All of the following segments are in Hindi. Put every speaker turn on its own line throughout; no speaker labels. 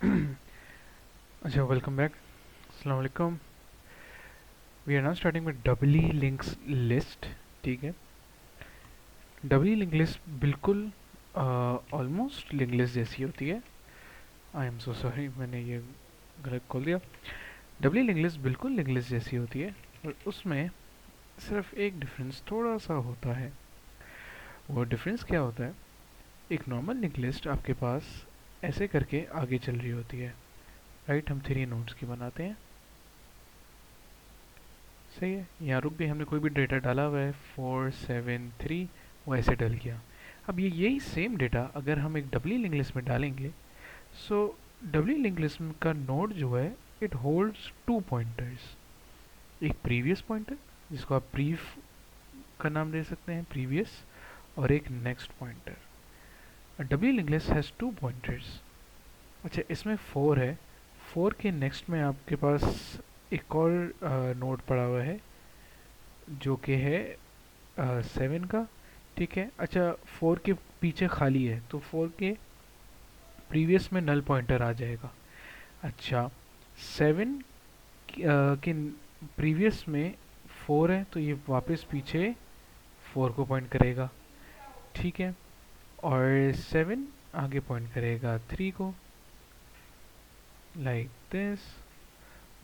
अच्छा, वेलकम बैक। अस्सलाम वालेकुम। We are now starting with doubly links list. ठीक है। डबली लिंक लिस्ट बिल्कुल ऑलमोस्ट लिंक लिस्ट जैसी होती है। आई एम सो सॉरी, मैंने ये गलत खोल दिया। डबली लिंक लिस्ट बिल्कुल लिंक लिस्ट जैसी होती है, और उसमें सिर्फ एक डिफरेंस थोड़ा सा होता है। वो डिफरेंस क्या होता है? एक नॉर्मल लिंक लिस्ट आपके पास ऐसे करके आगे चल रही होती है। राइट, हम 3 नोड्स की बनाते हैं। सही है, यहाँ रुक गई, हमने कोई भी डेटा डाला हुआ है 4 7 3, वो ऐसे डल गया। अब ये यही सेम डेटा अगर हम एक डबली लिंक लिस्ट में डालेंगे, सो डबली लिंक लिस्ट का नोड जो है, इट होल्ड्स 2 पॉइंटर्स। एक प्रीवियस पॉइंटर जिसको आप प्रीफ का नाम दे सकते हैं, प्रीवियस, और एक next pointer. Doubly link list has 2 pointers. अच्छा, इसमें 4 है। 4 के नेक्स्ट में आपके पास एक और नोड पड़ा हुआ है जो कि है 7 का। ठीक है। अच्छा, 4 के पीछे खाली है, तो 4 के प्रीवियस में नल पॉइंटर आ जाएगा। अच्छा, 7 के प्रीवियस में 4 है, तो ये वापस पीछे 4 को पॉइंट करेगा। ठीक है। और 7 आगे पॉइंट करेगा 3 को, लाइक दिस।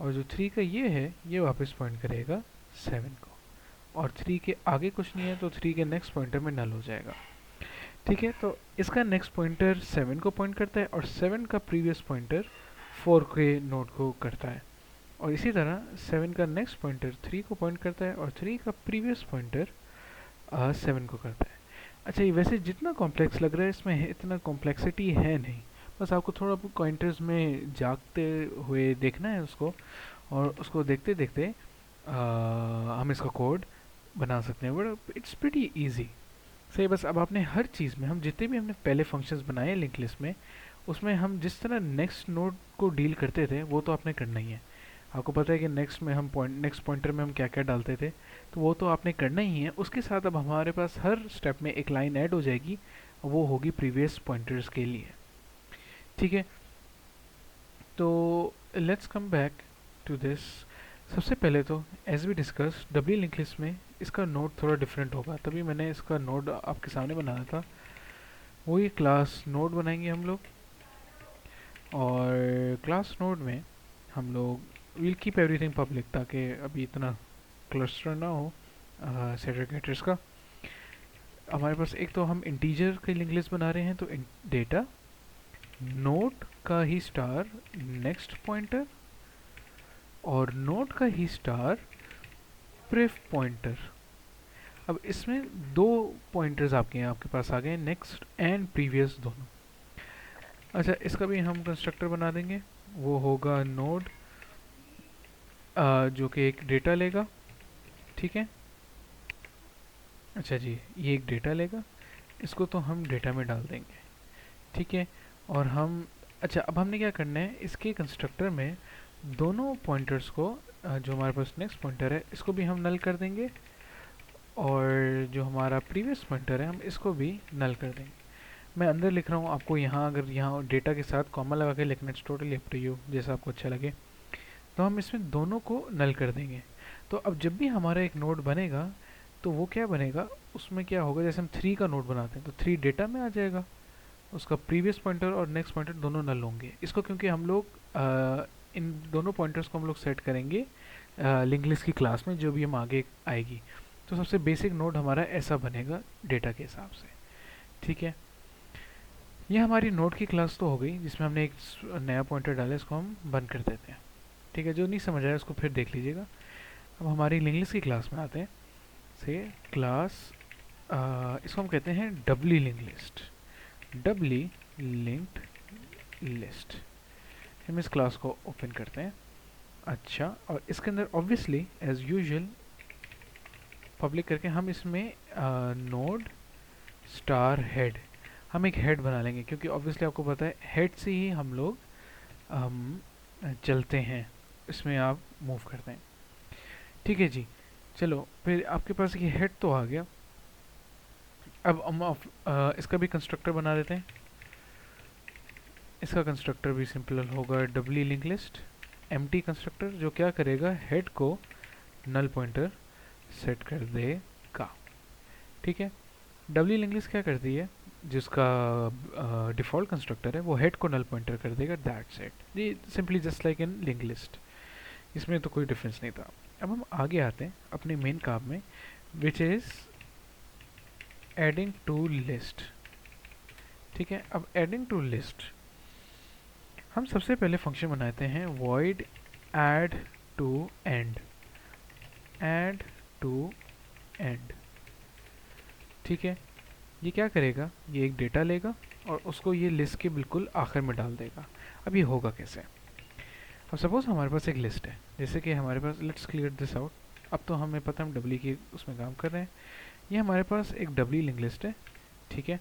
और जो 3 का ये है, ये वापस पॉइंट करेगा 7 को। और 3 के आगे कुछ नहीं है, तो 3 के नेक्स्ट पॉइंटर में नल हो जाएगा। ठीक है। तो इसका नेक्स्ट पॉइंटर 7 को पॉइंट करता है, और 7 का प्रीवियस पॉइंटर 4 के नोड को करता है। और इसी तरह 7 का नेक्स्ट पॉइंटर 3 को पॉइंट करता है, और 3 का प्रीवियस पॉइंटर 7 को करता है। अच्छा, ये वैसे जितना कॉम्प्लेक्स लग रहा है, इसमें इतना कॉम्प्लेक्सिटी है नहीं। बस आपको थोड़ा पॉइंटर्स में जागते हुए देखना है उसको, और उसको देखते देखते हम इसका कोड बना सकते हैं। But it's pretty easy. सही। बस अब आपने हर चीज़ में, हम जितने भी हमने पहले फंक्शंस बनाए लिंक लिस्ट में, उसमें हम जिस तरह नेक्स्ट नोड को डील करते थे, वो तो आपने करना ही है। आपको पता है कि नेक्स्ट में हम नेक्स्ट पॉइंटर में हम क्या क्या डालते थे, तो वो तो आपने करना ही है। उसके साथ अब हमारे पास हर स्टेप में एक लाइन ऐड हो जाएगी, वो होगी प्रीवियस पॉइंटर्स के लिए। ठीक है। तो let's come back to this. सबसे पहले तो as we discuss, W link list में इसका नोड थोड़ा डिफरेंट होगा, तभी मैंने इसका नोड आपके सामने बनाया था। वही क्लास नोड बनाएंगे हम लोग, और क्लास नोड में हम लोग विल कीप एवरीथिंग पब्लिक, ताकि अभी इतना क्लस्टर ना हो सेग्रीगेटर्स का। हमारे पास एक तो हम इंटीजर की लिंक लिस्ट बना रहे हैं, तो डेटा नोड का ही स्टार नेक्स्ट पॉइंटर, और नोड का ही स्टार प्रेफ पॉइंटर। अब इसमें 2 पॉइंटर्स आपके पास आ गए, नेक्स्ट एंड प्रीवियस दोनों। अच्छा, इसका भी हम कंस्ट्रक्टर बना देंगे। वो होगा नोड जो कि एक डेटा लेगा। ठीक है। अच्छा जी, ये एक डेटा लेगा, इसको तो हम डेटा में डाल देंगे। ठीक है। और हम, अच्छा, अब हमने क्या करना है, इसके कंस्ट्रक्टर में दोनों पॉइंटर्स को, जो हमारे पास नेक्स्ट पॉइंटर है, इसको भी हम नल कर देंगे, और जो हमारा प्रीवियस पॉइंटर है, हम इसको भी नल कर देंगे। मैं अंदर लिख रहा हूँ, आपको यहाँ अगर यहाँ डेटा के साथ कॉमा लगा के लिखना, it's totally up to you, जैसा आपको अच्छा लगे। तो हम इसमें दोनों को नल कर देंगे। तो अब जब भी हमारा एक नोड बनेगा, तो वो क्या बनेगा, उसमें क्या होगा, जैसे हम 3 का नोड बनाते हैं, तो 3 डेटा में आ जाएगा, उसका प्रीवियस पॉइंटर और नेक्स्ट पॉइंटर दोनों नल होंगे। इसको क्योंकि हम लोग इन दोनों पॉइंटर्स को हम लोग सेट करेंगे लिंक लिस्ट की क्लास में, जो भी हम आगे आएगी। तो सबसे बेसिक नोड हमारा ऐसा बनेगा डेटा के हिसाब से। ठीक है। ये हमारी नोड की क्लास तो हो गई, जिसमें हमने एक नया पॉइंटर डाला, इसको हम बंद कर देते हैं। ठीक है। जो नहीं समझ आया उसको फिर देख लीजिएगा। अब हमारी लिंक लिस्ट की क्लास में आते हैं। से क्लास, इसको हम कहते हैं doubly link list. Doubly linked list. हम इस क्लास को ओपन करते हैं। अच्छा, और इसके अंदर ऑब्वियसली एज यूजुअल पब्लिक करके हम इसमें नोड स्टार हेड, हम एक हेड बना लेंगे, क्योंकि ऑब्वियसली आपको पता है हेड से ही हम लोग चलते हैं, इसमें आप मूव करते हैं। ठीक है जी। चलो, फिर आपके पास ये हेड तो आ गया। अब हम इसका भी कंस्ट्रक्टर बना देते हैं। इसका कंस्ट्रक्टर भी सिंपल होगा, doubly link list empty constructor, जो क्या करेगा, हेड को नल पॉइंटर सेट कर देगा। ठीक है, डब्ली लिंक लिस्ट क्या करती है, जिसका डिफ़ॉल्ट कंस्ट्रक्टर है वो हेड को नल पॉइंटर कर देगा, दैट्स इट। ये simply just like in link list, इसमें तो कोई डिफरेंस नहीं था। अब हम आगे आते हैं अपने मेन काम में, which is adding to list. ठीक है, अब एडिंग टू लिस्ट हम सबसे पहले फंक्शन बनाते हैं void add to end, add to end। ठीक है, ये क्या करेगा, ये एक डेटा लेगा और उसको ये लिस्ट के बिल्कुल आखिर में डाल देगा। अब ये होगा कैसे, अब सपोज हमारे पास एक लिस्ट है, जैसे कि हमारे पास, लेट्स क्लियर दिस आउट। अब तो हमें पता है हम डब्ली की उसमें काम कर रहे हैं। ये हमारे पास एक डब्ली लिंक लिस्ट है। ठीक है,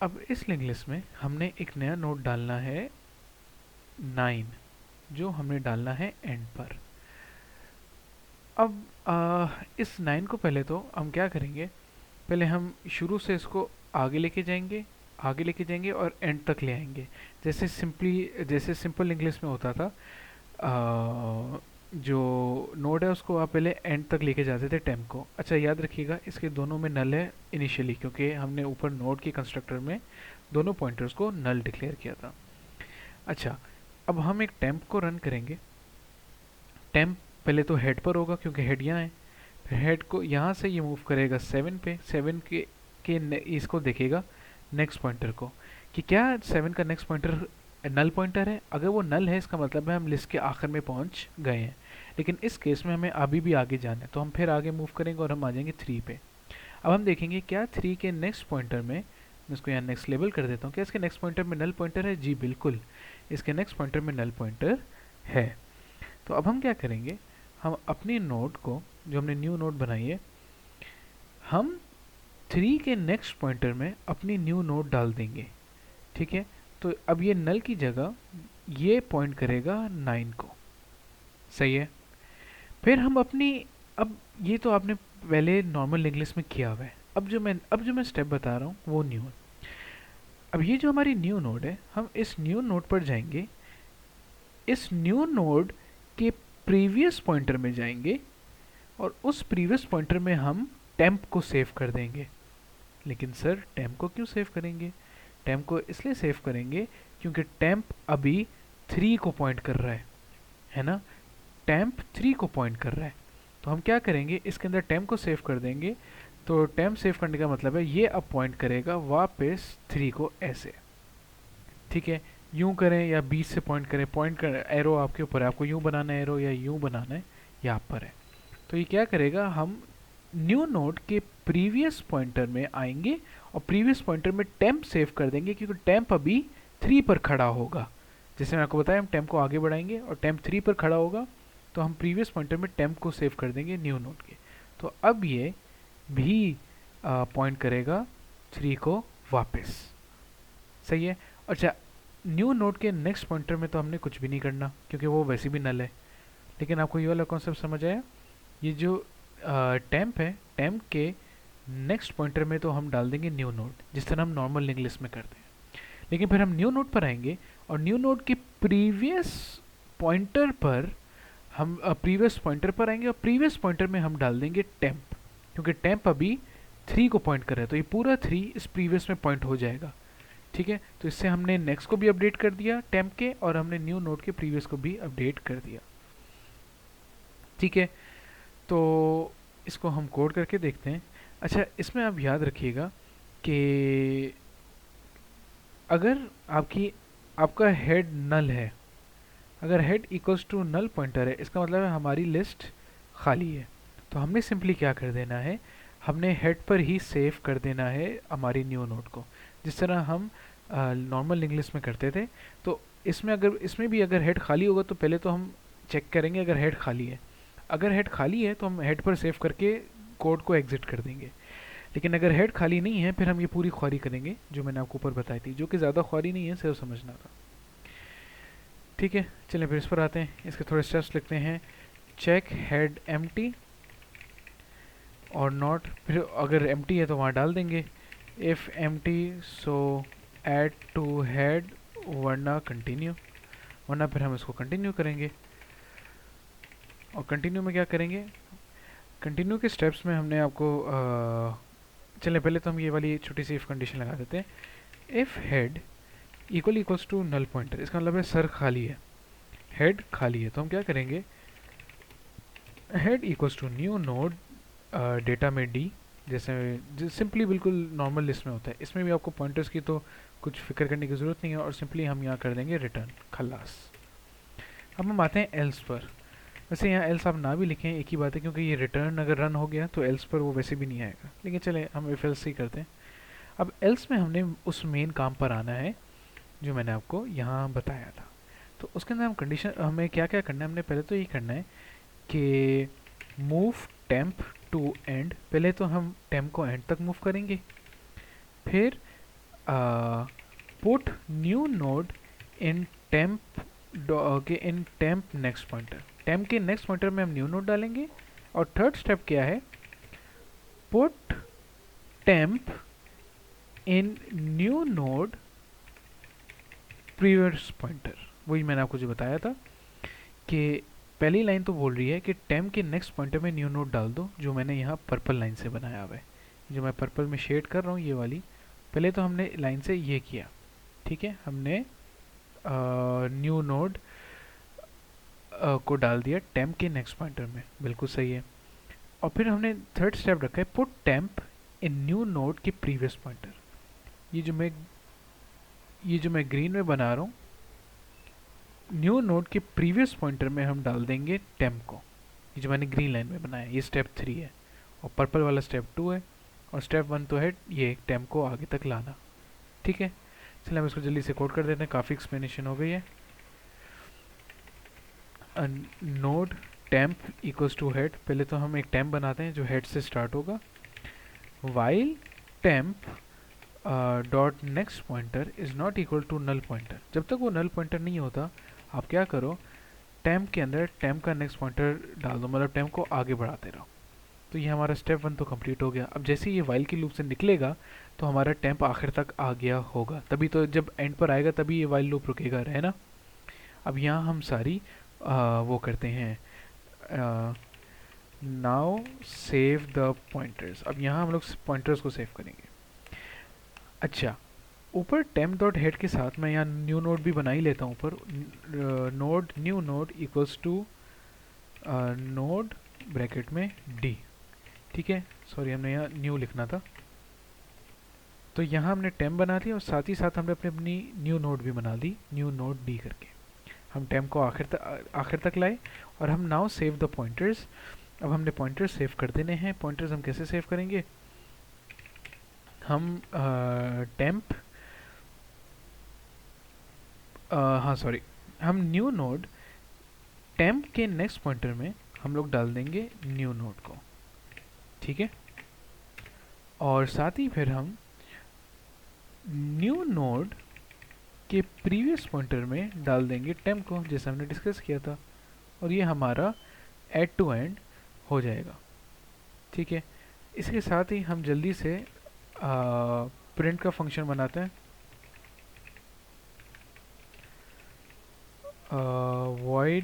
अब इस लिंक लिस्ट में हमने एक नया नोड डालना है 9, जो हमने डालना है एंड पर। अब इस 9 को पहले तो हम क्या करेंगे, पहले हम शुरू से इसको आगे लेके जाएंगे और एंड तक ले आएंगे। जैसे सिंपल इंग्लिश में होता था, जो नोड है उसको आप पहले एंड तक लेके जाते थे टेम्प को। अच्छा, याद रखिएगा इसके दोनों में नल है इनिशियली, क्योंकि हमने ऊपर नोड के कंस्ट्रक्टर में दोनों पॉइंटर्स को नल डिक्लेयर किया था। अच्छा, अब हम एक टेम्प को रन करेंगे। टेम्प पहले तो हेड पर होगा क्योंकि हेड यहाँ है, फिर हेड को यहाँ से ये मूव करेगा 7 पे, 7 के इसको देखेगा नेक्स्ट पॉइंटर को कि क्या 7 का नेक्स्ट पॉइंटर नल पॉइंटर है। अगर वो नल है इसका मतलब है हम लिस्ट के आखिर में पहुंच गए हैं, लेकिन इस केस में हमें अभी भी आगे जाना है, तो हम फिर आगे मूव करेंगे और हम आ जाएंगे 3 पे। अब हम देखेंगे क्या 3 के नेक्स्ट पॉइंटर में, मैं इसको यहाँ नेक्स्ट लेबल कर देता हूँ, क्या इसके नेक्स्ट पॉइंटर में नल पॉइंटर है। जी बिल्कुल, इसके नेक्स्ट पॉइंटर में नल पॉइंटर है। तो अब हम क्या करेंगे, हम अपनी नोड को, जो हमने न्यू नोड बनाई है, हम 3 के नेक्स्ट पॉइंटर में अपनी न्यू नोड डाल देंगे। ठीक है, तो अब ये नल की जगह ये पॉइंट करेगा 9 को। सही है, फिर हम अपनी, अब ये तो आपने पहले नॉर्मल लिंक लिस्ट में किया हुआ है। अब जो मैं स्टेप बता रहा हूँ वो न्यू है। अब ये जो हमारी न्यू नोड है, हम इस न्यू नोड पर जाएंगे, इस न्यू नोड के प्रीवियस पॉइंटर में जाएंगे और उस प्रीवियस पॉइंटर में हम टेम्प को सेव कर देंगे। लेकिन सर टेम्प को क्यों सेव करेंगे, टेम्प को इसलिए सेव करेंगे क्योंकि टेम्प अभी 3 को पॉइंट कर रहा है ना, टेम्प 3 को पॉइंट कर रहा है। तो हम क्या करेंगे, इसके अंदर टेम्प को सेव कर देंगे। तो टेम्प सेव करने का मतलब है ये अब पॉइंट करेगा वापस 3 को ऐसे। ठीक है, यूं करें या बीच से पॉइंट करें, पॉइंट कर एरो आपके ऊपर है, आपको यूं बनाना है एरो या यूं बनाना है, ये आप पर है। तो ये क्या करेगा, हम न्यू नोड के प्रीवियस पॉइंटर में आएंगे और प्रीवियस पॉइंटर में टेम्प सेव कर देंगे, क्योंकि टेम्प अभी 3 पर खड़ा होगा। जैसे मैं आपको बताया, हम टेम्प को आगे बढ़ाएंगे और टेम्प 3 पर खड़ा होगा, तो हम प्रीवियस पॉइंटर में टेम्प को सेव कर देंगे न्यू नोड के। तो अब ये भी पॉइंट करेगा 3 को वापस। सही है। अच्छा, न्यू नोड के नेक्स्ट पॉइंटर में तो हमने कुछ भी नहीं करना क्योंकि वो वैसे भी नल है। लेकिन आपको ये वाला कॉन्सेप्ट समझ आया, ये जो टेम्प है, टेम्प के नेक्स्ट पॉइंटर में तो हम डाल देंगे न्यू नोड, जिस तरह हम नॉर्मल लिंक लिस्ट में करते हैं। लेकिन फिर हम न्यू नोड पर आएंगे और न्यू नोड के प्रीवियस पॉइंटर पर हम प्रीवियस पॉइंटर पर आएंगे और प्रीवियस पॉइंटर में हम डाल देंगे टेम्प, क्योंकि टेम्प अभी 3 को पॉइंट कर रहा है, तो ये पूरा 3 इस प्रीवियस में पॉइंट हो जाएगा। ठीक है, तो इससे हमने नेक्स्ट को भी अपडेट कर दिया टेम्प के, और हमने न्यू नोड के प्रीवियस को भी अपडेट कर दिया। ठीक है, तो इसको हम कोड करके देखते हैं। अच्छा, इसमें आप याद रखिएगा कि अगर आपका हेड नल है, अगर head equals to null pointer है, इसका मतलब है हमारी लिस्ट खाली है। तो हमने सिंपली क्या कर देना है, हमने हेड पर ही सेव कर देना है हमारी न्यू नोड को, जिस तरह हम नॉर्मल लिंक लिस्ट में करते थे। तो इसमें भी अगर हेड खाली होगा तो पहले तो हम चेक करेंगे अगर हेड खाली है। अगर हेड खाली है तो हम हेड पर सेव करके कोड को एग्जिट कर देंगे। लेकिन अगर हेड खाली नहीं है, फिर हम ये पूरी ख्वारी करेंगे जो मैंने आपको ऊपर बताई थी, जो कि ज़्यादा ख्वारी नहीं है, सिर्फ समझना था। ठीक है, चलिए फिर इस पर आते हैं। इसके थोड़े स्टेप्स लिखते हैं। चेक हेड एम्प्टी और नॉट, फिर अगर एम्प्टी है तो वहाँ डाल देंगे if empty so add to head वरना कंटिन्यू, वरना फिर हम इसको कंटिन्यू करेंगे। और कंटिन्यू में क्या करेंगे, कंटिन्यू के स्टेप्स में हमने आपको चलें पहले तो हम ये वाली छोटी सी इफ कंडीशन लगा देते हैं। If head equals to null pointer, इसका मतलब है सर खाली है, हेड खाली है, तो हम क्या करेंगे, head equals to new node data में डी, जैसे सिंपली बिल्कुल नॉर्मल लिस्ट में होता है, इसमें भी आपको पॉइंटर्स की तो कुछ फिक्र करने की ज़रूरत नहीं है, और सिंपली हम यहाँ कर देंगे रिटर्न खल्लास। अब हम आते हैं एल्स पर। वैसे यहाँ एल्स आप ना भी लिखें एक ही बात है, क्योंकि ये रिटर्न अगर रन हो गया तो एल्स पर वो वैसे भी नहीं आएगा, लेकिन चले हम इफ एल्स ही करते हैं। अब एल्स में हमने उस मेन काम पर आना है जो मैंने आपको यहाँ बताया था। तो उसके अंदर हम कंडीशन, हमें क्या क्या करना है, हमने पहले तो ये करना है कि मूव टेम्प टू एंड, पहले तो हम टेम्प को एंड तक मूव करेंगे, फिर put new node in temp in temp next pointer, temp के नेक्स्ट पॉइंटर में हम न्यू नोड डालेंगे। और थर्ड स्टेप क्या है, पुट टेम्प इन न्यू नोड प्रीवियस पॉइंटर, वही मैंने आपको जो बताया था कि पहली लाइन तो बोल रही है कि टेम्प के नेक्स्ट पॉइंटर में न्यू नोड डाल दो, जो मैंने यहाँ पर्पल लाइन से बनाया हुआ है, जो मैं पर्पल में शेड कर रहा हूँ ये वाली। पहले तो हमने लाइन से ये किया, ठीक है, हमने न्यू नोड को डाल दिया टेम्प के नेक्स्ट पॉइंटर में, बिल्कुल सही है। और फिर हमने थर्ड स्टेप रखा है पुट टेम्प इन न्यू नोड के प्रीवियस पॉइंटर, ये जो मैं ग्रीन में बना रहा हूँ, न्यू नोड के प्रीवियस पॉइंटर में हम डाल देंगे टेम्प को, ये जो मैंने ग्रीन लाइन में बनाया ये स्टेप 3 है, और पर्पल वाला स्टेप 2 है, और स्टेप 1 तो है ये टेम्प को आगे तक लाना, ठीक है। चलिए हम इसको जल्दी से कोड कर देते हैं, काफ़ी एक्सप्लेनेशन हो गई है। Node temp equals to head, पहले तो हम एक टेम्प बनाते हैं जो हेड से स्टार्ट होगा, while temp dot next pointer is not equal to null pointer, जब तक वो नल पॉइंटर नहीं होता आप क्या करो, टेम्प के अंदर टेम्प का नेक्स्ट पॉइंटर डाल दो, मतलब टेम्प को आगे बढ़ाते रहो। तो ये हमारा स्टेप 1 तो कंप्लीट हो गया। अब जैसे ये वाइल की लूप से निकलेगा तो हमारा टेम्प आखिर तक आ गया होगा, तभी तो जब एंड पर आएगा तभी ये वाइल लूप रुकेगा, है ना। अब यहाँ हम सारी वो करते हैं, नाउ सेव द पॉइंटर्स, अब यहाँ हम लोग पॉइंटर्स को सेव करेंगे। अच्छा, ऊपर टेम्प डॉट हेड के साथ मैं यहाँ न्यू नोड भी बना ही लेता हूँ, ऊपर node new node equals to node bracket में डी, ठीक है, सॉरी हमने यहाँ न्यू लिखना था। तो यहाँ हमने टेम्प बना लिया और साथ ही साथ हमने अपनी न्यू नोड भी बना ली, न्यू नोड डी करके हम टेम्प को आखिर तक लाए। और हम नाउ सेव द पॉइंटर्स, अब हमने पॉइंटर्स सेव कर देने हैं। पॉइंटर्स हम कैसे सेव करेंगे, हम टेम्प हाँ सॉरी, हम न्यू नोड टेम्प के नेक्स्ट पॉइंटर में हम लोग डाल देंगे न्यू नोड को, ठीक है। और साथ ही फिर हम न्यू नोड के प्रीवियस पॉइंटर में डाल देंगे टेम्प को, जैसे हमने डिस्कस किया था, और ये हमारा एड टू एंड हो जाएगा, ठीक है। इसके साथ ही हम जल्दी से प्रिंट का फंक्शन बनाते हैं, void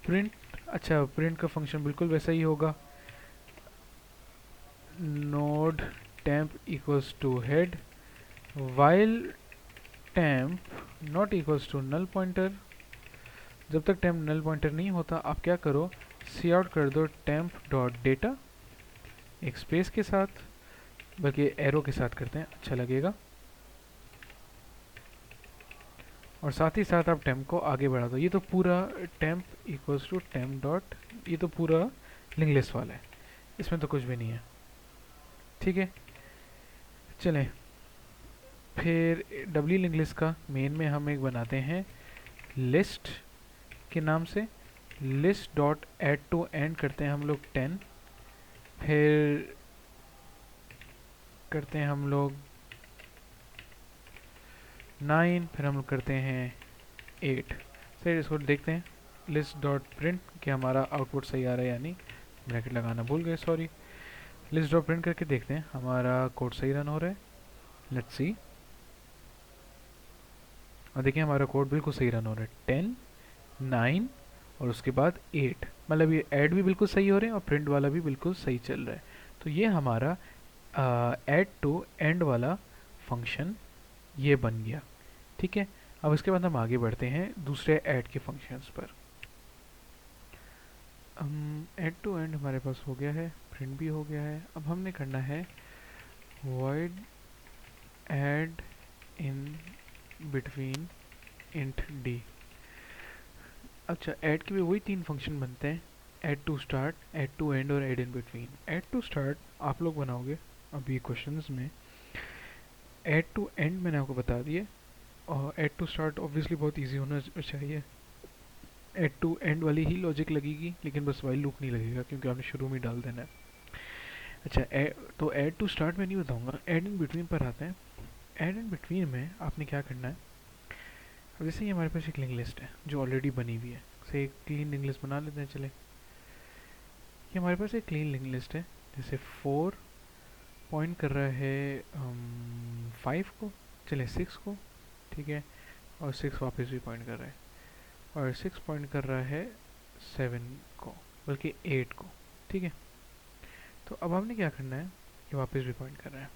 प्रिंट, अच्छा प्रिंट का फंक्शन बिल्कुल वैसा ही होगा, node temp equals to head while temp not equals to null pointer, जब तक टेम्प नल पॉइंटर नहीं होता आप क्या करो, सी आउट कर दो टेम्प डॉट डेटा एक स्पेस के साथ, बल्कि एरो के साथ करते हैं अच्छा लगेगा, और साथ ही साथ आप टेम्प को आगे बढ़ा दो। ये तो पूरा temp equals to temp dot, ये तो पूरा लिंक लिस्ट वाला है, इसमें तो कुछ भी नहीं है, ठीक है। चलें फिर डब्ल्यू लिंक लिस्ट का मेन में हम एक बनाते हैं लिस्ट के नाम से, list dot add to end करते हैं हम लोग 10, फिर करते हैं हम लोग 9, फिर हम लोग करते हैं 8। फिर इसको देखते हैं लिस्ट डॉट प्रिंट कि हमारा आउटपुट सही आ रहा है या नहीं, ब्रैकेट लगाना भूल गए सॉरी। लिस्ट डॉट प्रिंट करके देखते हैं हमारा कोड सही रन हो रहा है, लेट्स सी। और देखिए हमारा कोड बिल्कुल सही रन हो रहा है, 10 9 और उसके बाद 8, मतलब ये ऐड भी बिल्कुल सही हो रहे हैं और प्रिंट वाला भी बिल्कुल सही चल रहा है। तो ये हमारा ऐड टू एंड वाला फंक्शन ये बन गया। ठीक है, अब इसके बाद हम आगे बढ़ते हैं दूसरे ऐड के फंक्शंस पर। ऐड टू एंड हमारे पास हो गया है, प्रिंट भी हो गया है। अब हमने करना है void add in between int d। अच्छा, ऐड के भी वही तीन फंक्शन बनते हैं, add to start, add to end और add in between. Add to start आप लोग बनाओगे अभी क्वेश्चंस में, ऐड टू एंड मैंने आपको बता दिया, और ऐड टू स्टार्ट ऑब्वियसली बहुत इजी होना चाहिए। ऐड टू एंड वाली ही लॉजिक लगेगी, लेकिन बस वाइल लूप नहीं लगेगा क्योंकि आपने शुरू में डाल देना है। अच्छा, तो ऐड टू स्टार्ट में नहीं बताऊंगा, ऐड इन बिटवीन पर आते हैं। ऐड इन बिटवीन में आपने क्या करना है, अब जैसे ये हमारे पास एक लिंक लिस्ट है जो ऑलरेडी बनी हुई है, से एक क्लीन लिंक लिस्ट बना लेते हैं। चले, ये हमारे पास एक क्लीन लिंक लिस्ट है, जैसे 4 पॉइंट कर रहा है 5 को, चले 6 को, ठीक है, और 6 वापस भी पॉइंट कर रहा है, और 6 पॉइंट कर रहा है 7 को, बल्कि 8 को। ठीक है, तो अब हमने क्या करना है, ये वापस भी पॉइंट कर रहा है।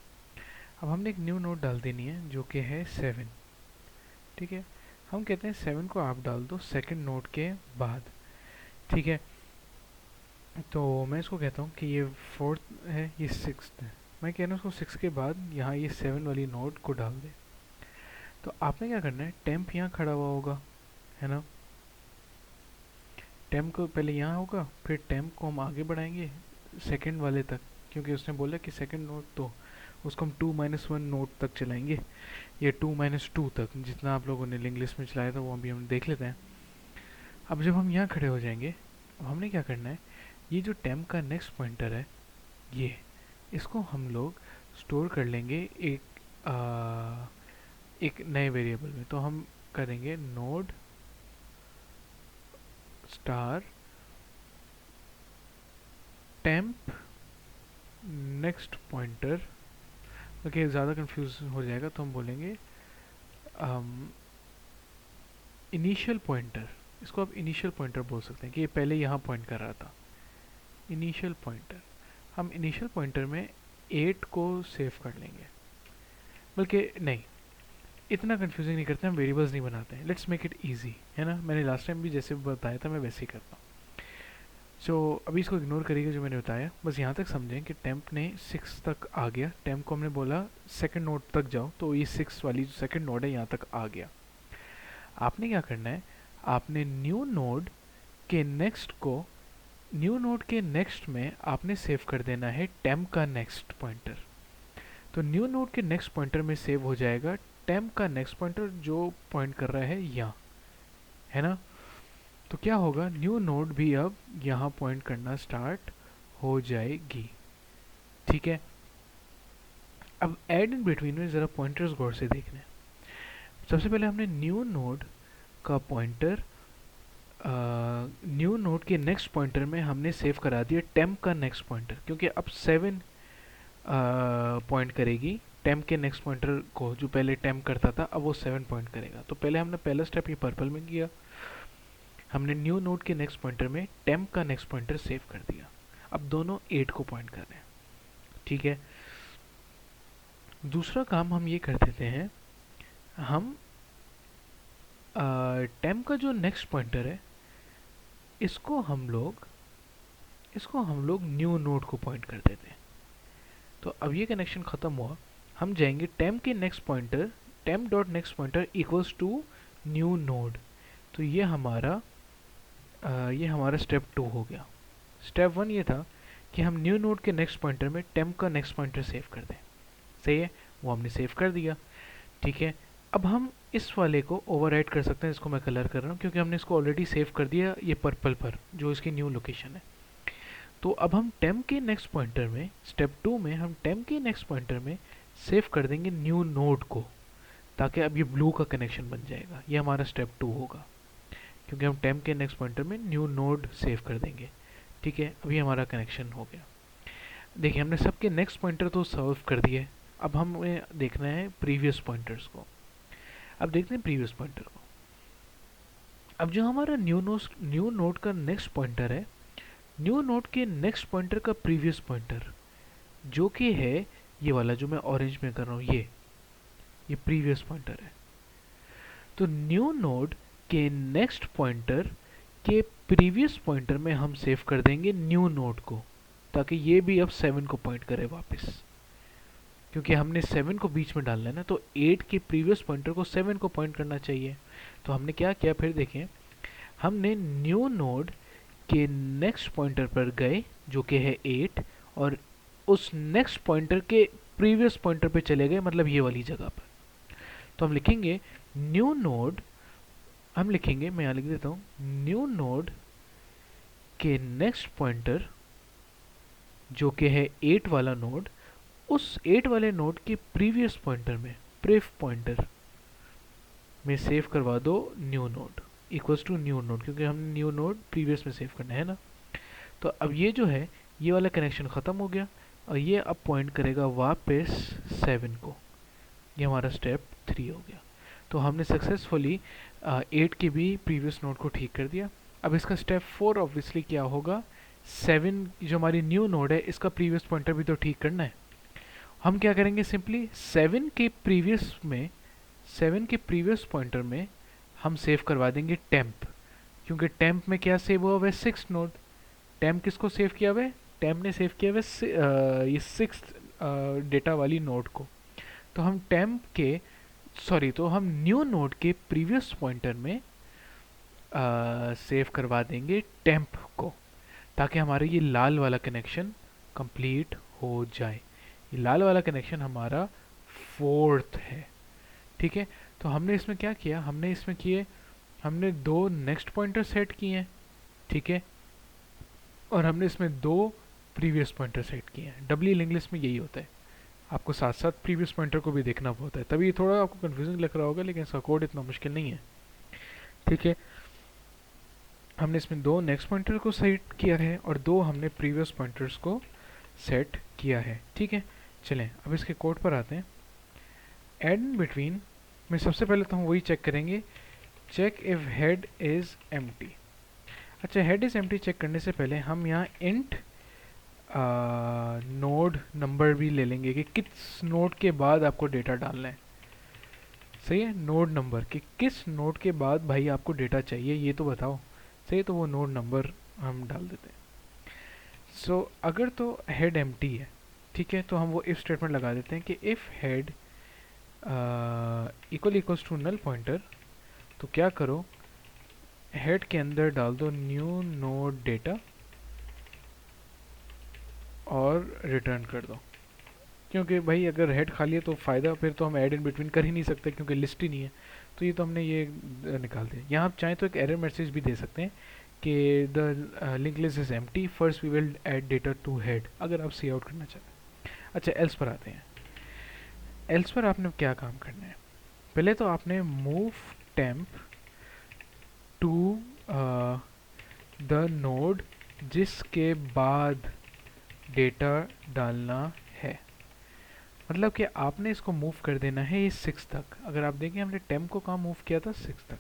अब हमने एक न्यू नोड डाल देनी है जो कि है 7। ठीक है, हम कहते हैं 7 को आप डाल दो सेकंड नोड के बाद। ठीक है, तो मैं इसको कहता हूँ कि ये 4th है, ये 6th है, मैं कह रहा हूँ उसको 6 के बाद यहाँ ये 7 वाली नोड को डाल दे। तो आपने क्या करना है, टेम्प यहाँ खड़ा हुआ होगा, है ना, टेम्प को पहले यहाँ होगा, फिर टेम्प को हम आगे बढ़ाएंगे सेकंड वाले तक, क्योंकि उसने बोला कि सेकंड नोड, तो उसको हम 2-1 नोड तक चलाएंगे, ये 2-2 तक, जितना आप लोगों ने लिंक लिस्ट में चलाया था वो अभी हम देख लेते हैं। अब जब हम यहाँ खड़े हो जाएंगे, अब हमने क्या करना है, ये जो टेम्प का नेक्स्ट पॉइंटर है, ये इसको हम लोग स्टोर कर लेंगे एक नए वेरिएबल में। तो हम करेंगे node star temp next pointer. Okay, ज़्यादा कंफ्यूज हो जाएगा तो हम बोलेंगे इनिशियल पॉइंटर, इसको आप इनिशियल पॉइंटर बोल सकते हैं कि ये पहले यहाँ पॉइंट कर रहा था, इनिशियल पॉइंटर। हम इनिशियल पॉइंटर में 8 को सेव कर लेंगे, बल्कि नहीं, इतना कंफ्यूजिंग नहीं करते, हम वेरिएबल्स नहीं बनाते हैं, लेट्स मेक इट इजी, है ना। मैंने लास्ट टाइम भी जैसे बताया था मैं वैसे ही करता हूँ। सो अभी इसको इग्नोर करिएगा जो मैंने बताया, बस यहाँ तक समझें कि टेम्प ने 6 तक आ गया, टेम्प को हमने बोला सेकंड नोड तक जाओ, तो ये 6 वाली जो सेकंड नोड है यहाँ तक आ गया। आपने क्या करना है, आपने न्यू नोड के नेक्स्ट को, न्यू नोड के नेक्स्ट में आपने सेव कर देना है टेम्प का नेक्स्ट पॉइंटर। तो न्यू नोड के नेक्स्ट पॉइंटर में सेव हो जाएगा टेम्प का नेक्स्ट पॉइंटर जो पॉइंट कर रहा है यहाँ, है ना। तो क्या होगा, न्यू नोड भी अब यहाँ पॉइंट करना स्टार्ट हो जाएगी। ठीक है, अब ऐड इन बिटवीन में ज़रा पॉइंटर्स गौर से देखना है। सबसे पहले हमने न्यू नोड का पॉइंटर न्यू नोड के नेक्स्ट पॉइंटर में हमने सेव करा दिया टेम्प का नेक्स्ट पॉइंटर, क्योंकि अब 7 पॉइंट करेगी टेम्प के नेक्स्ट पॉइंटर को, जो पहले टेम्प करता था अब वो 7 पॉइंट करेगा। तो पहले हमने पहला स्टेप ये पर्पल में किया, हमने न्यू नोड के नेक्स्ट पॉइंटर में टेम्प का नेक्स्ट पॉइंटर सेव कर दिया। अब दोनों 8 को पॉइंट कर रहे हैं। ठीक है, दूसरा काम हम ये कर देते हैं, हम टेम्प का जो नेक्स्ट पॉइंटर है इसको हम लोग न्यू नोड को पॉइंट कर देते हैं। तो अब ये कनेक्शन ख़त्म हुआ, हम जाएंगे टेम्प के next pointer, temp dot next pointer equals to new node. तो ये हमारा स्टेप 2 हो गया। स्टेप 1 ये था कि हम न्यू नोड के नेक्स्ट पॉइंटर में टेम्प का नेक्स्ट पॉइंटर सेव कर दें, सही है, वो हमने सेव कर दिया। ठीक है, अब हम इस वाले को ओवरराइड कर सकते हैं, इसको मैं कलर कर रहा हूँ क्योंकि हमने इसको ऑलरेडी सेव कर दिया ये पर्पल पर, जो इसकी न्यू लोकेशन है। तो अब हम टेम्प के नेक्स्ट पॉइंटर में, स्टेप 2 में हम टेम्प के नेक्स्ट पॉइंटर में सेव कर देंगे न्यू नोड को, ताकि अब ये ब्लू का कनेक्शन बन जाएगा। ये हमारा स्टेप 2 होगा, क्योंकि हम टेम्प के नेक्स्ट पॉइंटर में न्यू नोड सेव कर देंगे। ठीक है, अभी हमारा कनेक्शन हो गया। देखिए, हमने सबके नेक्स्ट पॉइंटर तो सॉल्व कर दिए, अब हमें देखना है प्रीवियस पॉइंटर्स को। अब देखते हैं प्रीवियस पॉइंटर को। अब जो हमारा न्यू नोड का नेक्स्ट पॉइंटर है, न्यू नोड के नेक्स्ट पॉइंटर का प्रीवियस पॉइंटर जो कि है ये वाला जो मैं ऑरेंज में कर रहा हूँ, ये प्रीवियस पॉइंटर है। तो न्यू नोड के नेक्स्ट पॉइंटर के प्रीवियस पॉइंटर में हम सेव कर देंगे न्यू नोड को, ताकि ये भी अब 7 को पॉइंट करे वापस, क्योंकि हमने 7 को बीच में डालना है ना, तो 8 के प्रीवियस पॉइंटर को 7 को पॉइंट करना चाहिए। तो हमने क्या किया, फिर देखें, हमने न्यू नोड के नेक्स्ट पॉइंटर पर गए जो कि है 8, और उस नेक्स्ट पॉइंटर के प्रीवियस पॉइंटर पे चले गए, मतलब ये वाली जगह पर। तो हम लिखेंगे न्यू नोड, हम लिखेंगे, मैं यहाँ लिख देता हूँ, न्यू नोड के नेक्स्ट पॉइंटर जो कि है 8 वाला नोड, उस 8 वाले नोड के प्रीवियस पॉइंटर में, प्रेफ पॉइंटर में सेव करवा दो new node equals to new node, क्योंकि हमने न्यू नोड प्रीवियस में सेव करना है ना। तो अब ये जो है ये वाला कनेक्शन ख़त्म हो गया, और ये अब पॉइंट करेगा वापस 7 को। ये हमारा स्टेप 3 हो गया। तो हमने सक्सेसफुली 8 के भी प्रीवियस नोड को ठीक कर दिया। अब इसका स्टेप 4 ऑब्वियसली क्या होगा, 7 जो हमारी न्यू नोड है इसका प्रीवियस पॉइंटर भी तो ठीक करना है। हम क्या करेंगे, सिंपली 7 के प्रीवियस पॉइंटर में हम सेव करवा देंगे टेम्प, क्योंकि टेम्प में क्या सेव हुआ हुआ है, 6 नोड। टेम्प किसको सेव किया हुआ है, टेम्प ने सेव किया हुआ है ये 6 डेटा वाली नोड को। तो हम तो हम न्यू नोड के प्रीवियस पॉइंटर में सेव करवा देंगे टेम्प को, ताकि हमारा ये लाल वाला कनेक्शन कंप्लीट हो जाए। ये लाल वाला कनेक्शन हमारा 4th है, ठीक है। तो हमने इसमें क्या किया, हमने 2 नेक्स्ट पॉइंटर सेट किए हैं, ठीक है, और हमने इसमें 2 प्रीवियस पॉइंटर सेट किए हैं। डब्ल्यू इंग्लिश में यही होता है, आपको साथ साथ प्रीवियस पॉइंटर को भी देखना होता है, तभी थोड़ा आपको कंफ्यूजिंग लग रहा होगा, लेकिन इसका कोड इतना मुश्किल नहीं है, ठीक है। हमने इसमें 2 नेक्स्ट पॉइंटर को सेट किया है और 2 हमने प्रीवियस पॉइंटर्स को सेट किया है, ठीक है। चलें अब इसके कोड पर आते हैं। एड इन बिटवीन में सबसे पहले तो हम वही चेक करेंगे, check if head is empty. अच्छा, हेड इज एम्प्टी चेक करने से पहले हम यहाँ इंट नोड नंबर भी ले लेंगे कि किस नोड के बाद आपको डेटा डालना है। सही है, नोड नंबर कि किस नोड के बाद भाई आपको डेटा चाहिए ये तो बताओ। सही है, तो वो नोड नंबर हम डाल देते हैं। सो अगर तो हेड एम्प्टी है, ठीक है, तो हम वो इफ स्टेटमेंट लगा देते हैं कि if head equals to null pointer, तो क्या करो, हेड के अंदर डाल दो न्यू नोड डेटा और रिटर्न कर दो। क्योंकि भाई अगर हेड खाली है तो फ़ायदा, फिर तो हम ऐड इन बिटवीन कर ही नहीं सकते क्योंकि लिस्ट ही नहीं है। तो ये तो हमने ये निकाल दिया। यहाँ आप चाहें तो एक एरर मैसेज भी दे सकते हैं कि the link list is empty, first we will add data to head, अगर आप सी आउट करना चाहते हैं। अच्छा, एल्स पर आते हैं। एल्स पर आपने क्या काम करना है, पहले तो आपने move temp to the node जिसके बाद डेटा डालना है, मतलब कि आपने इसको मूव कर देना है ये 6 तक। अगर आप देखें हमने टेम्प को कहाँ मूव किया था, 6 तक।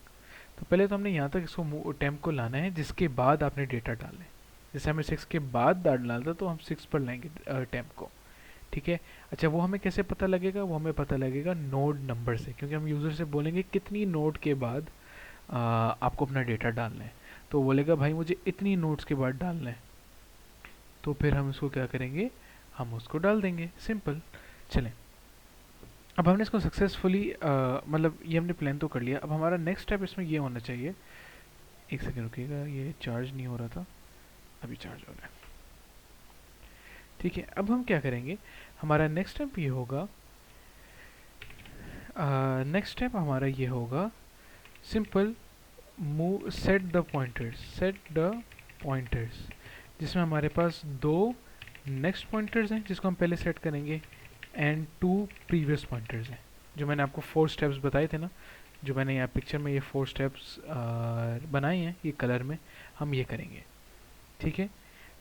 तो पहले तो हमने यहाँ तक इसको टेम्प को लाना है जिसके बाद आपने डेटा डालना है। जैसे हमें 6 के बाद डालना था तो हम 6 पर लाएंगे टेम्प को, ठीक है। अच्छा, वो हमें कैसे पता लगेगा, वो हमें पता लगेगा नोड नंबर से, क्योंकि हम यूज़र से बोलेंगे कितनी नोड के बाद आपको अपना डेटा डालना है। तो बोलेगा भाई मुझे इतनी नोड्स के बाद डालना है, तो फिर हम इसको क्या करेंगे, हम उसको डाल देंगे, सिंपल। चलें, अब हमने इसको सक्सेसफुली मतलब ये हमने प्लान तो कर लिया। अब हमारा नेक्स्ट स्टेप इसमें ये होना चाहिए, एक सेकेंड रुकिएगा, ये चार्ज नहीं हो रहा था, अभी चार्ज हो रहा है, ठीक है। अब हम क्या करेंगे, हमारा नेक्स्ट स्टेप ये होगा, नेक्स्ट स्टेप हमारा ये होगा simple move set the pointers, जिसमें हमारे पास 2 नेक्स्ट पॉइंटर्स हैं जिसको हम पहले सेट करेंगे एंड 2 प्रीवियस पॉइंटर्स हैं। जो मैंने आपको 4 स्टेप्स बताए थे ना, जो मैंने यहाँ पिक्चर में ये 4 स्टेप्स बनाए हैं ये कलर में, हम ये करेंगे, ठीक है।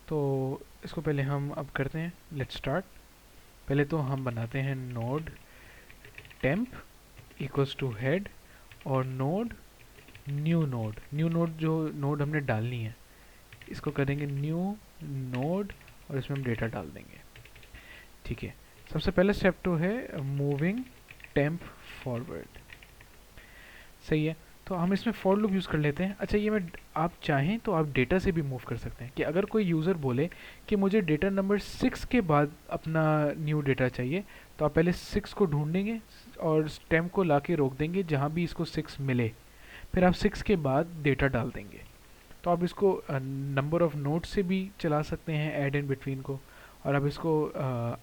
तो इसको पहले हम अब करते हैं, लेट्स स्टार्ट। पहले तो हम बनाते हैं node temp equals to head, और नोड, न्यू नोड जो नोड हमने डालनी है इसको करेंगे न्यू नोड और इसमें हम डेटा डाल देंगे। ठीक है, सबसे पहले स्टेप 2 है मूविंग टेम्प फॉरवर्ड। सही है, तो हम इसमें फॉर लूप यूज़ कर लेते हैं। अच्छा, ये मैं आप चाहें तो आप डेटा से भी मूव कर सकते हैं कि अगर कोई यूज़र बोले कि मुझे डेटा नंबर 6 के बाद अपना न्यू डेटा चाहिए, तो आप पहले 6 को ढूंढेंगे और स्टेम को ला के रोक देंगे जहाँ भी इसको 6 मिले, फिर आप 6 के बाद डेटा डाल देंगे। तो आप इसको नंबर ऑफ नोट से भी चला सकते हैं ऐड इन बिटवीन को, और आप इसको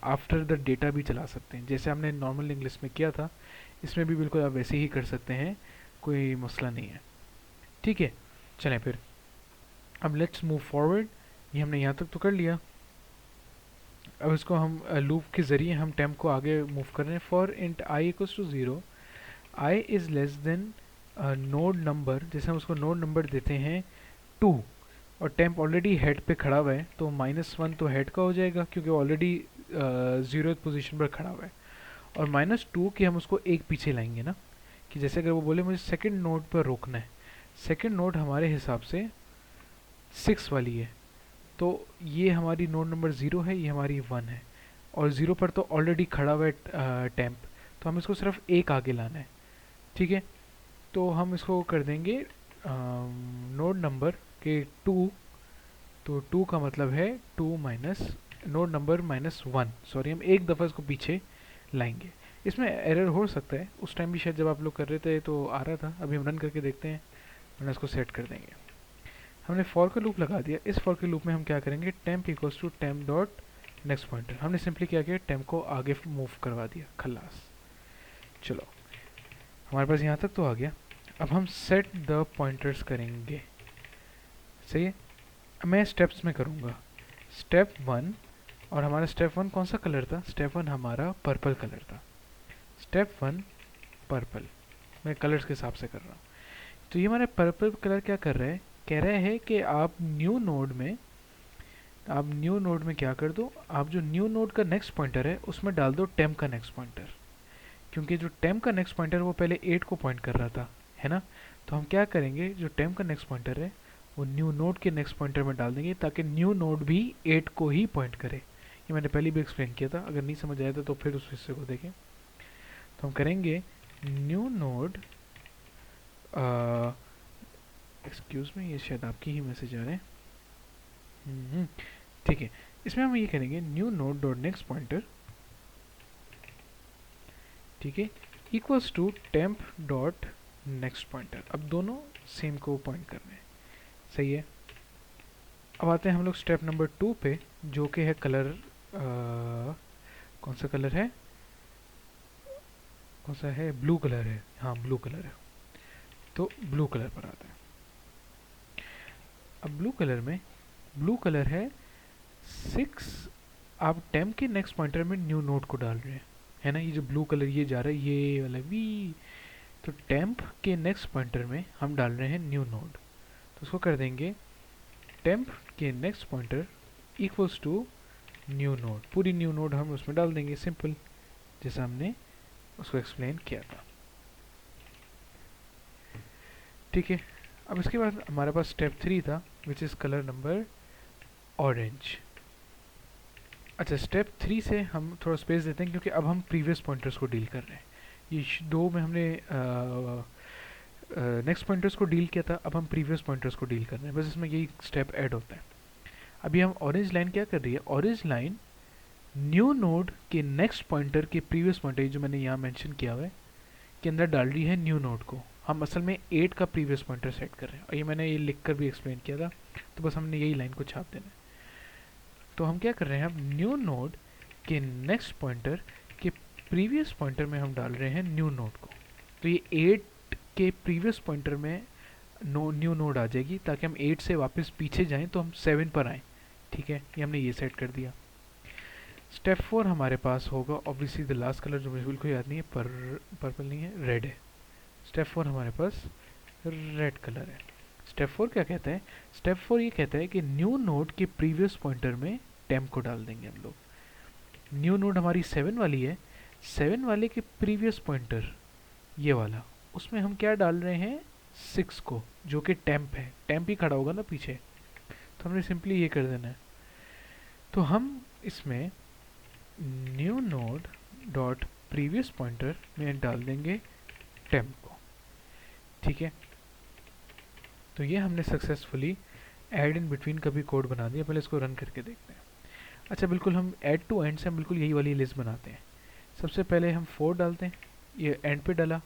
आफ्टर द डेटा भी चला सकते हैं, जैसे हमने नॉर्मल इंग्लिश में किया था इसमें भी बिल्कुल आप वैसे ही कर सकते हैं, कोई मसला नहीं है। ठीक है, चलें फिर अब लेट्स मूव फॉरवर्ड। ये हमने यहाँ तक तो कर लिया। अब इसको हम लूप के ज़रिए हम टेम्प को आगे मूव कर रहे हैं। For int I equals to 0, I is less than node number, जैसे हम उसको नोड नंबर देते हैं 2 और टेम्प ऑलरेडी हेड पे खड़ा हुआ है, तो -1 तो हेड का हो जाएगा क्योंकि ऑलरेडी 0th पोजीशन पर खड़ा हुआ है, और -2 के हम उसको एक पीछे लाएंगे ना, कि जैसे अगर वो बोले मुझे सेकंड नोड पर रोकना है, सेकंड नोड हमारे हिसाब से 6 वाली है, तो ये हमारी नोड नंबर 0 है, ये हमारी 1 है, और 0 पर तो ऑलरेडी खड़ा हुआ है टेम्प, तो हम इसको सिर्फ एक आगे लाना है। ठीक है, तो हम इसको कर देंगे नोड नंबर के 2, तो 2 का मतलब है 2 माइनस नोड नंबर -1, सॉरी हम एक दफ़ा इसको पीछे लाएंगे। इसमें एरर हो सकता है, उस टाइम भी शायद जब आप लोग कर रहे थे तो आ रहा था, अभी हम रन करके देखते हैं, वरना इसको सेट कर देंगे। हमने फॉर का लूप लगा दिया। इस फॉर के लूप में हम क्या करेंगे, temp equals to temp dot next pointer, हमने सिंपली क्या किया, टेम्प को आगे मूव करवा दिया, खलास। चलो हमारे पास यहाँ तक तो आ गया। अब हम सेट द पॉइंटर्स करेंगे। सही है, मैं स्टेप्स में करूँगा। स्टेप 1, और हमारा स्टेप 1 कौन सा कलर था, स्टेप 1 हमारा पर्पल कलर था। स्टेप 1 पर्पल, मैं कलर्स के हिसाब से कर रहा हूँ। तो ये हमारा पर्पल कलर क्या कर रहा है, कह रहा है कि आप न्यू नोड में क्या कर दो, आप जो न्यू नोड का नेक्स्ट पॉइंटर है उसमें डाल दो टेम्प का नेक्स्ट पॉइंटर, क्योंकि जो टेम्प का नेक्स्ट पॉइंटर वो पहले 8 को पॉइंट कर रहा था, है ना। तो हम क्या करेंगे, जो टेम्प का नेक्स्ट पॉइंटर है वो न्यू नोड के नेक्स्ट पॉइंटर में डाल देंगे, ताकि न्यू नोड भी 8 को ही पॉइंट करे। ये मैंने पहले भी एक्सप्लेन किया था, अगर नहीं समझ आया था तो फिर उस हिस्से को देखें। तो हम करेंगे न्यू नोड, एक्सक्यूज़ में, ये शायद आपकी ही मैसेज आ रहे हैं। ठीक है, इसमें हम ये करेंगे new node dot next pointer, ठीक है, equals to temp dot next pointer. अब दोनों सेम को पॉइंट कर रहे हैं। सही है, अब आते हैं हम लोग स्टेप नंबर 2 पे, जो कि है कलर, कौन सा कलर है, कौन सा है, ब्लू कलर है, हाँ ब्लू कलर है। तो ब्लू कलर पर आता है। अब ब्लू कलर है 6, आप टेम्प के नेक्स्ट पॉइंटर में न्यू नोड को डाल रहे हैं, है ना। ये जो ब्लू कलर ये जा रहा है, ये वाला वी, तो टेम्प के नेक्स्ट पॉइंटर में हम डाल रहे हैं न्यू नोड, तो उसको कर देंगे टेम्प के next pointer equals to new node, पूरी न्यू नोड हम उसमें डाल देंगे, सिंपल, जैसा हमने उसको एक्सप्लेन किया था। ठीक है, अब इसके बाद हमारे पास स्टेप 3 था, which is colour number orange. अच्छा, स्टेप 3 से हम थोड़ा स्पेस देते हैं, क्योंकि अब हम प्रीवियस पॉइंटर्स को डील कर रहे हैं। ये 2 में हमने नेक्स्ट पॉइंटर्स को डील किया था, अब हम प्रीवियस पॉइंटर्स को डील कर रहे हैं, बस इसमें यही स्टेप ऐड होता है। अभी हम ऑरेंज लाइन क्या कर रही है, ऑरेंज लाइन न्यू नोड के नेक्स्ट पॉइंटर के प्रीवियस पॉइंटर, जो मैंने यहाँ मेंशन किया हुआ है, के अंदर डाल रही है न्यू नोड को। हम असल में 8 का प्रीवियस पॉइंटर सेट कर रहे हैं, और ये मैंने ये लिख कर भी एक्सप्लेन किया था, तो बस हमने यही लाइन को छाप देना है। तो हम क्या कर रहे हैं, हम न्यू नोड के नेक्स्ट पॉइंटर के प्रीवियस पॉइंटर में हम डाल रहे हैं न्यू नोड को। तो ये 8 के प्रीवियस पॉइंटर में न्यू नोड आ जाएगी, ताकि हम 8 से वापस पीछे जाएं तो हम 7 पर आएँ। ठीक है, ये हमने ये सेट कर दिया। स्टेप 4 हमारे पास होगा, ऑब्वियसली द लास्ट कलर जो मुझे बिल्कुल याद नहीं है, पर पर्पल नहीं है, रेड है। स्टेप 4 हमारे पास रेड कलर है। स्टेप 4 क्या कहता है, स्टेप 4 ये कहता है कि न्यू नोड के प्रीवियस पॉइंटर में टेम्प को डाल देंगे हम लोग। न्यू नोड हमारी 7 वाली है, 7 वाले के प्रीवियस पॉइंटर ये वाला, उसमें हम क्या डाल रहे हैं, 6 को, जो कि टेम्प है, टेम्प ही खड़ा होगा ना पीछे, तो हमने सिंपली ये कर देना है। तो हम इसमें new node dot previous pointer में डाल देंगे टेम्प को, ठीक है। तो ये हमने सक्सेसफुली ऐड इन बिटवीन का भी कोड बना दिया। पहले इसको रन करके देखते हैं। अच्छा, बिल्कुल हम ऐड टू एंड से हम बिल्कुल यही वाली लिस्ट बनाते हैं। सबसे पहले हम 4 डालते हैं, ये एंड पे डाला,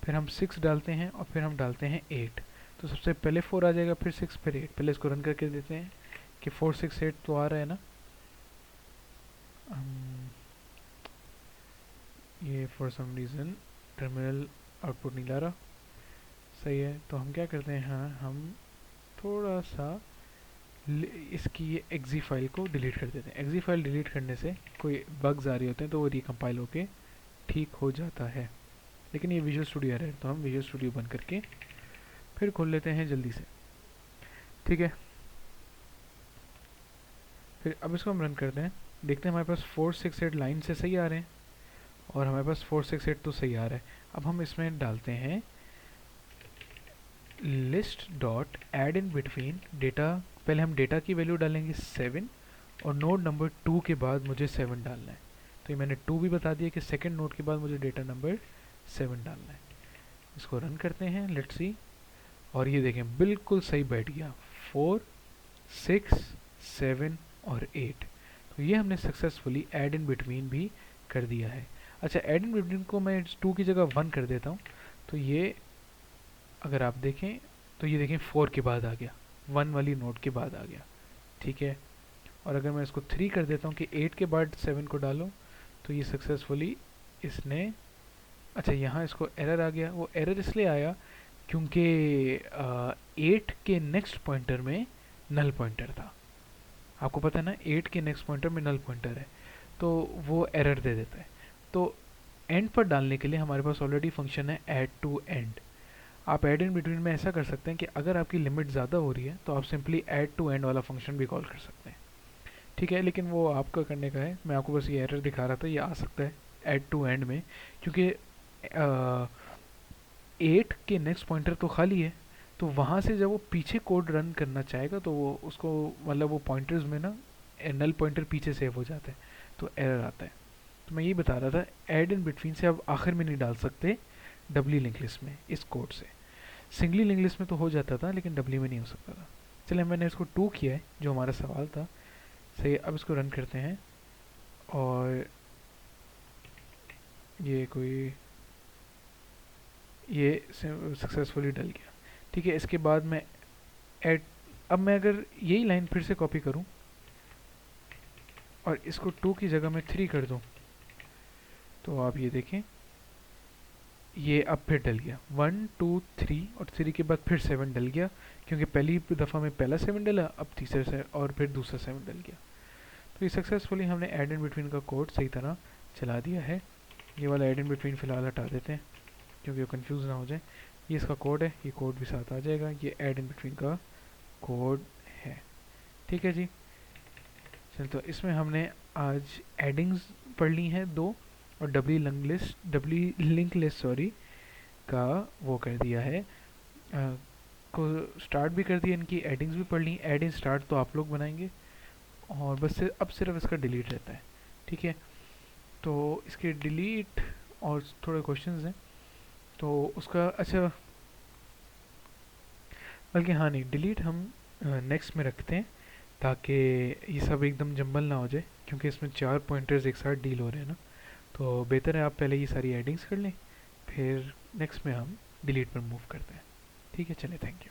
फिर हम 6 डालते हैं और फिर हम डालते हैं 8। तो सबसे पहले 4 आ जाएगा, फिर 6, फिर 8। पहले इसको रन करके देते हैं कि 4 6 8 तो आ रहा है ना। ये for some reason terminal output नहीं ला रहा, सही है। तो हम क्या करते हैं, हाँ हम थोड़ा सा इसकी ये एक्जी फाइल को डिलीट कर देते हैं। एक्जी फाइल डिलीट करने से कोई बग्स आ रहे होते हैं तो वो रिकम्पाइल होके ठीक हो जाता है। लेकिन ये विजुअल स्टूडियो एरर है, तो हम विजुअल स्टूडियो बंद करके फिर खोल लेते हैं जल्दी से, ठीक है। फिर अब इसको हम रन करते हैं, देखते हैं हमारे पास 4 6 8 लाइन से सही आ रहे हैं और हमारे पास 4 6 8 तो सही आ रहा है। अब हम इसमें डालते हैं list dot add in between data. पहले हम डेटा की वैल्यू डालेंगे 7 और नोड नंबर 2 के बाद मुझे 7 डालना है। तो ये मैंने 2 भी बता दिया कि सेकंड नोड के बाद मुझे डेटा नंबर 7 डालना है। इसको रन करते हैं, लेट्स सी, और ये देखें बिल्कुल सही बैठ गया, 4 6 7 और 8। तो ये हमने सक्सेसफुली ऐड इन बिटवीन भी कर दिया है। अच्छा, ऐड इन बिटवीन को मैं 2 की जगह 1 कर देता हूँ, तो ये अगर आप देखें तो ये देखें 4 के बाद आ गया, 1 वाली नोट के बाद आ गया, ठीक है। और अगर मैं इसको 3 कर देता हूँ कि 8 के बाद 7 को डालो, तो ये सक्सेसफुली इसने, अच्छा यहाँ इसको एरर आ गया। वो एरर इसलिए आया क्योंकि 8 के नेक्स्ट पॉइंटर में नल पॉइंटर था। आपको पता है ना, 8 के नेक्स्ट पॉइंटर में नल पॉइंटर है, तो वो एरर दे देता है। तो एंड पर डालने के लिए हमारे पास ऑलरेडी फंक्शन है ऐड टू एंड। आप ऐड इन बिटवीन में ऐसा कर सकते हैं कि अगर आपकी लिमिट ज़्यादा हो रही है तो आप सिंपली ऐड टू एंड वाला फंक्शन भी कॉल कर सकते हैं, ठीक है। लेकिन वो आपका करने का है, मैं आपको बस ये एरर दिखा रहा था, ये आ सकता है ऐड टू एंड में, क्योंकि 8 के नेक्स्ट पॉइंटर तो खाली है, तो वहाँ से जब वो पीछे कोड रन करना चाहेगा तो वो उसको, मतलब वो पॉइंटर्स में ना नल पॉइंटर पीछे सेव हो जाता है, तो एरर आता है। तो मैं यही बता रहा था, ऐड इन बिटवीन से आप आखिर में नहीं डाल सकते डबली लिंक लिस्ट में इस कोड से। सिंगली लिंक लिस्ट में तो हो जाता था, लेकिन डबली में नहीं हो सकता था। चलिए, मैंने इसको 2 किया है, जो हमारा सवाल था, सही। अब इसको रन करते हैं और ये सक्सेसफुली डल गया, ठीक है। इसके बाद मैं ऐड, अब मैं अगर यही लाइन फिर से कॉपी करूं और इसको 2 की जगह में 3 कर दूं, तो आप ये देखें, ये अब फिर डल गया। 1 2 3 और 3 के बाद फिर 7 डल गया, क्योंकि पहली दफ़ा में पहला 7 डला, अब तीसरे से और फिर दूसरा 7 डल गया। तो ये सक्सेसफुली हमने ऐड इन बिटवीन का कोड सही तरह चला दिया है। ये वाला ऐड इन बिटवीन फ़िलहाल हटा देते हैं क्योंकि वो कंफ्यूज ना हो जाए। ये इसका कोड है, ये कोड भी साथ आ जाएगा, ये ऐड इन बिटवीन का कोड है, ठीक है जी। चल, तो इसमें हमने आज एडिंग्स पढ़ ली हैं 2, और डबली लिंक लिस्ट सॉरी का वो कर दिया है, को स्टार्ट भी कर दिया, इनकी एडिंग्स भी पढ़ ली। एड इन स्टार्ट तो आप लोग बनाएंगे, और बस अब सिर्फ इसका डिलीट रहता है, ठीक है। तो इसके डिलीट और थोड़े क्वेश्चंस हैं, तो उसका, अच्छा बल्कि हाँ नहीं, डिलीट हम नेक्स्ट में रखते हैं, ताकि ये सब एकदम जंबल ना हो जाए, क्योंकि इसमें 4 पॉइंटर्स एक साथ डील हो रहे हैं ना। तो बेहतर है आप पहले ये सारी एडिंग्स कर लें, फिर नेक्स्ट में हम डिलीट पर मूव करते हैं, ठीक है। चलिए, थैंक यू।